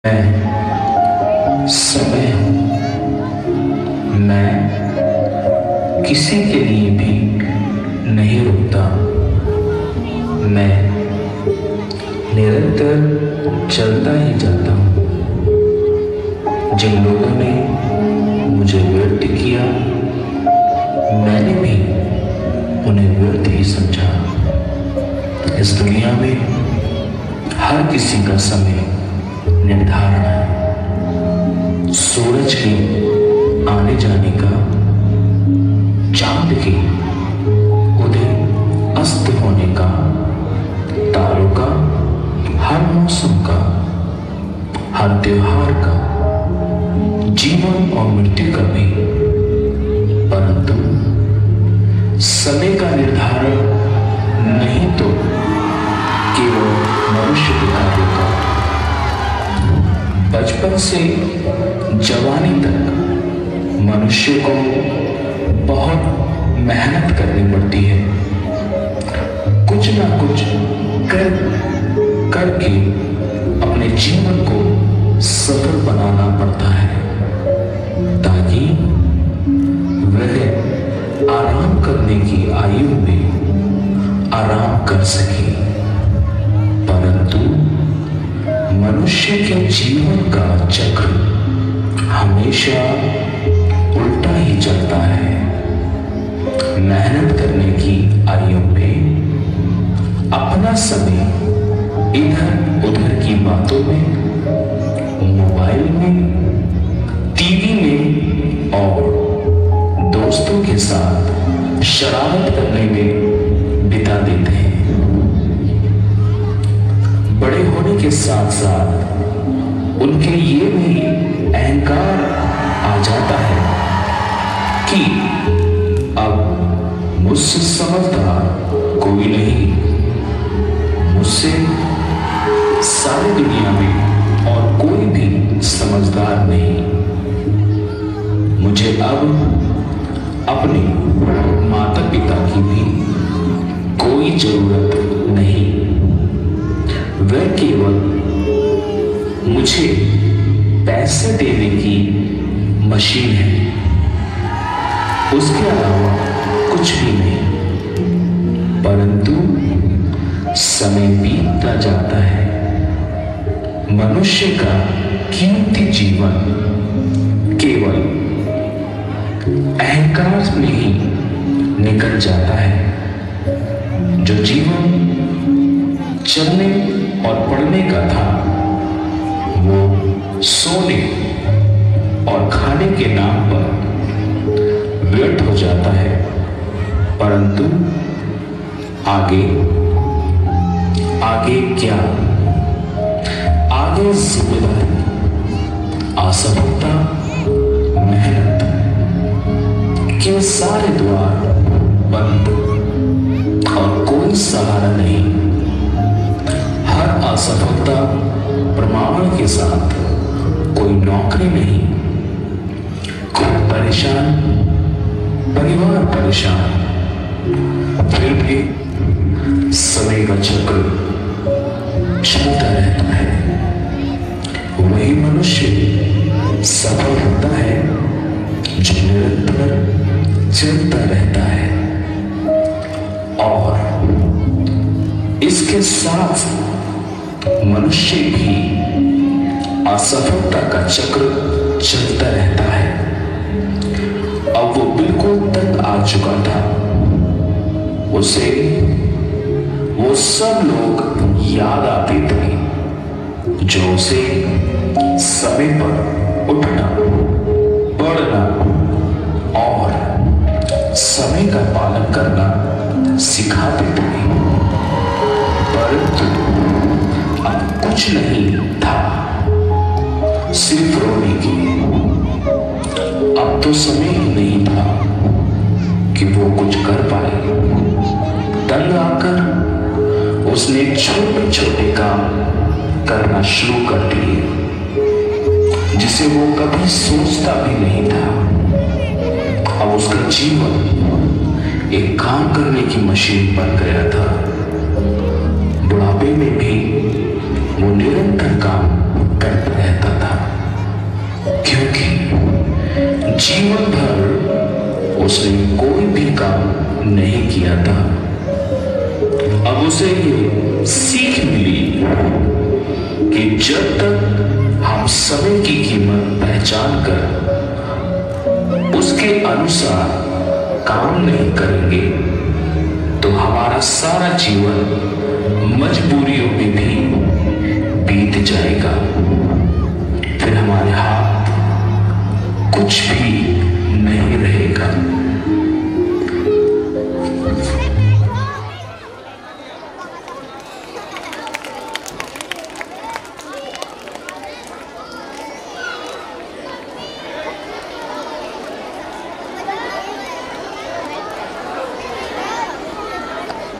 मैं समय हूँ। मैं किसी के लिए भी नहीं रुकता। मैं निरंतर चलता ही जाता हूँ। जिन लोगों ने मुझे व्यर्थ किया, मैंने भी उन्हें व्यर्थ ही समझा। इस दुनिया में हर किसी का समय निर्धारण है। सूरज के आने जाने का, चांद के उदय अस्त होने का, तारों का, हर मौसम का, हर त्योहार का, जीवन और मृत्यु का भी। परंतु समय का निर्धारण नहीं तो केवल मनुष्य के कार्यों का। बचपन से जवानी तक मनुष्य को बहुत मेहनत करनी पड़ती है। कुछ ना कुछ करके अपने जीवन को सफल बनाना पड़ता है, ताकि वह आराम करने की आयु में आराम कर सके। परंतु मनुष्य के जीवन का चक्र हमेशा उल्टा ही चलता है। मेहनत करने की आयु में अपना समय इधर उधर की बातों में, मोबाइल में, टीवी में और दोस्तों के साथ शरारत करने में बिता देते हैं। बड़े होने के साथ साथ उनके ये भी अहंकार आ जाता है कि अब मुझसे समझदार कोई नहीं, मुझसे सारी दुनिया में और कोई भी समझदार नहीं। मुझे अब अपने माता पिता की भी कोई जरूरत नहीं। वह केवल मुझे पैसे देने की मशीन है, उसके अलावा कुछ भी नहीं। परंतु समय बीतता जाता है। मनुष्य का कीमती जीवन केवल अहंकार में ही निकल जाता है। जो जीवन चलने और पढ़ने का था, वो सोने और खाने के नाम पर व्यर्थ हो जाता है। परंतु आगे आगे क्या? आगे जिम्मेदारी, असफलता, मेहनत के सारे द्वार बंद और कोई सहारा नहीं। हर असफलता प्रमाण के साथ कोई नौकरी नहीं। घर परेशान, परिवार परेशान, फिर भी समय का चक्र चलता रहता है। वही मनुष्य सफल होता है जो निरंतर चलता रहता है। और इसके साथ मनुष्य भी असफलता का चक्र चलता रहता है। अब वो बिल्कुल तक आ चुका था। उसे वो सब लोग याद आते थे जो उसे समय पर उठना, पढ़ना और समय का पालन करना सिखाते थे। परंतु अब कुछ नहीं था, सिर्फ रोने के लिए। अब तो समय ही नहीं था कि वो कुछ कर पाए। तंग आकर उसने छोटे छोटे काम करना शुरू कर दिए, जिसे वो कभी सोचता भी नहीं था। अब उसका जीवन एक काम करने की मशीन बन गया था। बुढ़ापे में भी वो निरंतर काम करता रहता नहीं किया था। अब उसे ये सीख मिली कि जब तक हम समय की कीमत पहचान कर उसके अनुसार काम नहीं करेंगे तो हमारा सारा जीवन मजबूरियों में भी बीत जाएगा। फिर हमारे हाथ कुछ भी